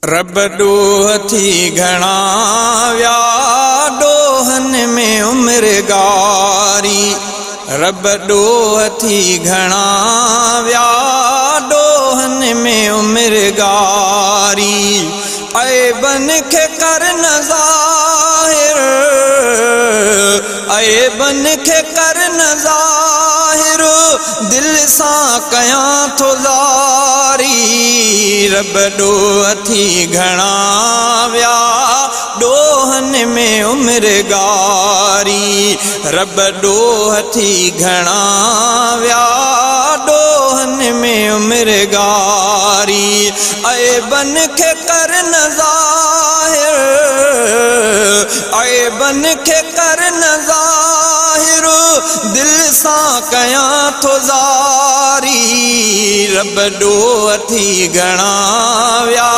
रब ॾोह थी घणा विया ॾोहन में उम्र गारी। रब ॾोह थी घणा विया ॾोहन में उम्र गारी। ऐबन खे कर न ज़ाहिर, ऐबन खे कर न ज़ाहिर, दिल सां कयां थो ज़ारी। रब ॾोह थी घणा विया ॾोहन में उम्र गारी। रब ॾोह थी घणा विया ॾोहन में उम्र गारी। ऐबन खे कर न ज़ाहिर, ऐबन खे कर न ज़ाहिर, दिल सां कयां थो ज़ारी। रब ॾोह थी घणा विया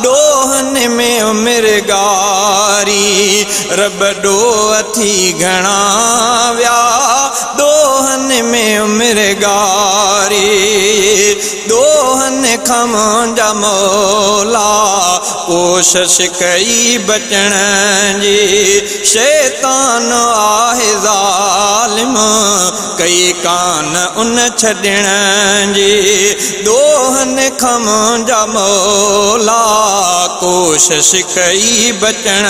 ॾोहन में उम्र गारी। रब ॾोह थी घणा विया ॾोहन में उम्र गारी। ॾोहन खां मुंहिंजा मौला कोशिश कई बचण जी, शैतान आहे ज़ालिम कई कान उन छॾण जी। ॾोहन खां मुंहिंजा मौला कोशिश कई बचण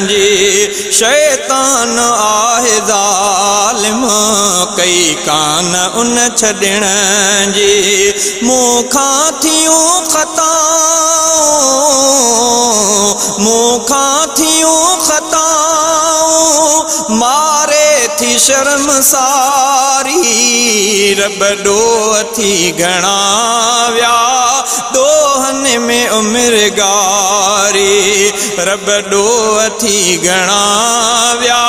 जी, शैतान आहे ज़ालिम कई कान उन छॾण जी। मूंखां थियूं ख़ताऊं, मूंखां थियूं ख़ताऊं, मारे थी शर्मसारी। रब ॾोह थी घणा विया ॾोहन में उम्र गारी। रब ॾोह थी घणा विया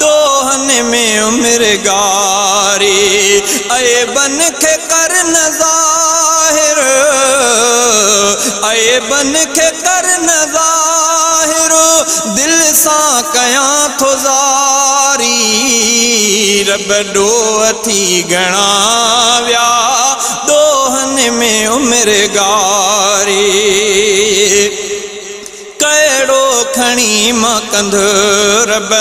ॾोहन में उम्र गारी। ऐबन खे कर न ज़ाहिर, ऐबन खे कर न ज़ाहिर, दिल सां कयां थो ज़ारी। रब ॾोह थी घणा विया ॾोहन में उम्र गारी। कहिड़ो खणी मां कंदु रब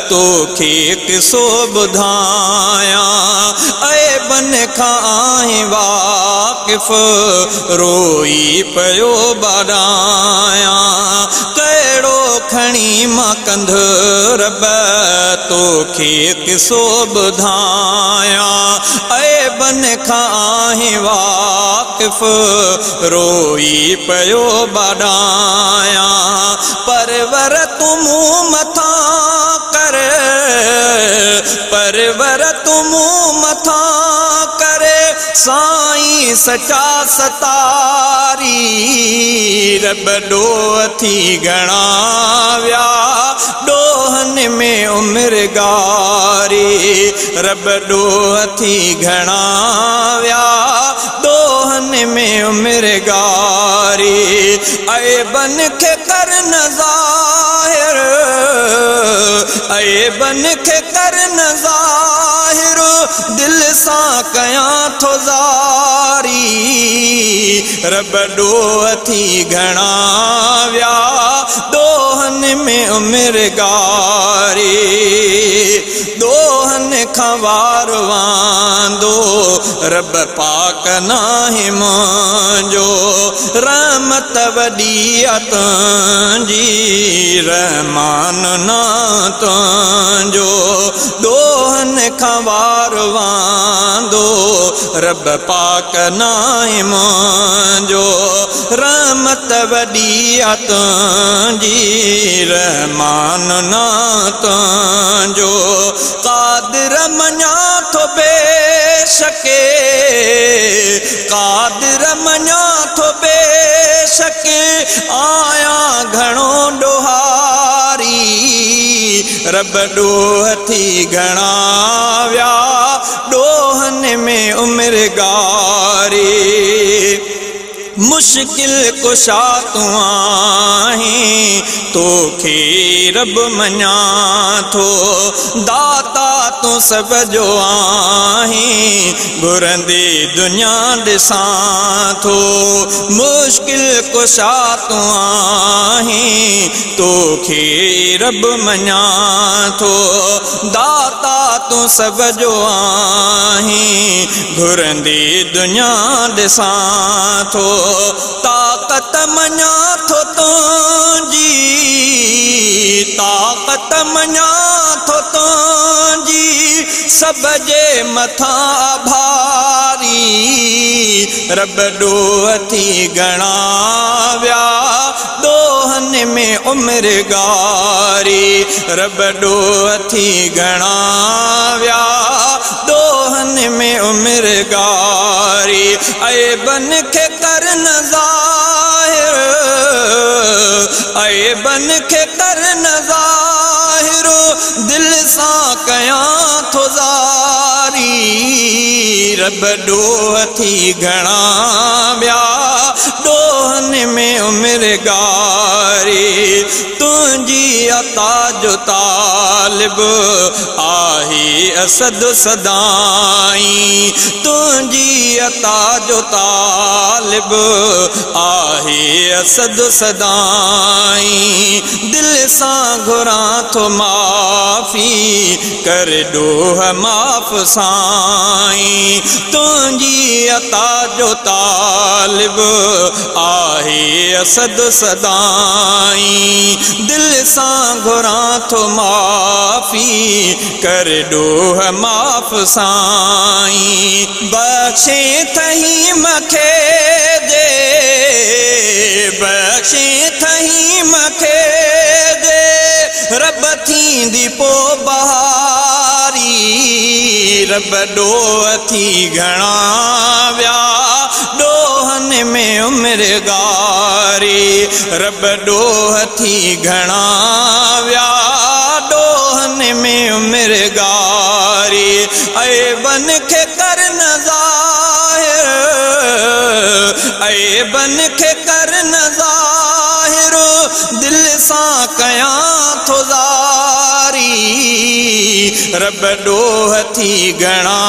तोखे किसो ॿुधायां, ऐबन खां आहीं वाक़िफ़ रोई पियो बाॾायां। कहिड़ो खणी मां कंदु रब तोखे किसो ॿुधायां, ऐबन खां आहीं वाक़िफ़ रोई पियो बाॾायां। परवर तूं मूं मथां कर, परवर तूं मूं मथां कर, साईं सचा सतारी। रब ॾोह थी घणा विया ॾोहन में उम्र गारी। रब ॾोह थी घणा विया ॾोहन में उम्र गारी। ऐबन खे कर न ज़ाहिर, ऐबन खे कर न ज़ाहिर, दिल सां कयां थो ज़ारी। रब ॾोह थी घणा विया ॾोहन में उम्र गारी। ॾोहन खां वार वांदो रब पाक नाहे मुंहिंजो, रहमत वॾी तुंहिंजी रहमान ना तुंहिंजो। ॾोहन खां वार वांदो रब पाक नाहे मुंहिंजो, रहमत वॾी तुंहिंजी रहमान ना तुंहिंजो। क़ादिर मञा थो बेशके, क़ादिर मञा थो बेशके, आयां घणो ॾोहारी। रब ॾोह थी घणा विया ॾोहन में उम्र गारी। मुश्किल कुशा तू आहीं, तोखे रब मञा थो, दाता तू सब जो आहीं, घुरंदे दुनिया ॾिसां थो। मुश्किल कुशा तू आहीं, तोखे रब मञा थो, दाता तू सब जो आहीं, घुरंदे दुनिया ॾिसां थो। ताक़त मञा थो तुंहिंजी, ताक़त मञा थो तुंहिंजी, सब जे मथां भारी, रब ॾोह थी घणा विया, दोहन में उम्र गारी, रब ॾोह थी घणा विया, दोहन में उम्र गारी। ऐबन खे कर न ज़ाहिर, ऐबन खे कर न ज़ाहिर, दिल सां कयां थो ज़ारी, रब ॾोह थी घणा विया, दोहन में उम्र गारी। तुंहिंजी अता जो तालिब आहे असद सदाई, तुंहिंजी अता जो तालिब आहे असद सदाई, दिल सां घुरां थो माफ़ी, कर ॾोह माफ़ साईं। तुंहिंजी अता जो तालिब आहे असद सदाई, दिल सां घुरां थो माफ़ी, कर ॾोह माफ़ साईं। बख़्शे थही मूंखे दे, बख़्शे थही मूंखे दे, रब थींदी पोइ बहारी, रब ॾोह थी घणा विया, दोहन में उम्र गारी, रब ॾोह थी घणा विया, दोहन में उम्र गारी। ऐबन खे कर न ज़ाहिर, ऐबन खे कर न ज़ाहिर, दिल सां कयां थो ज़ारी, रब ॾोह थी घणा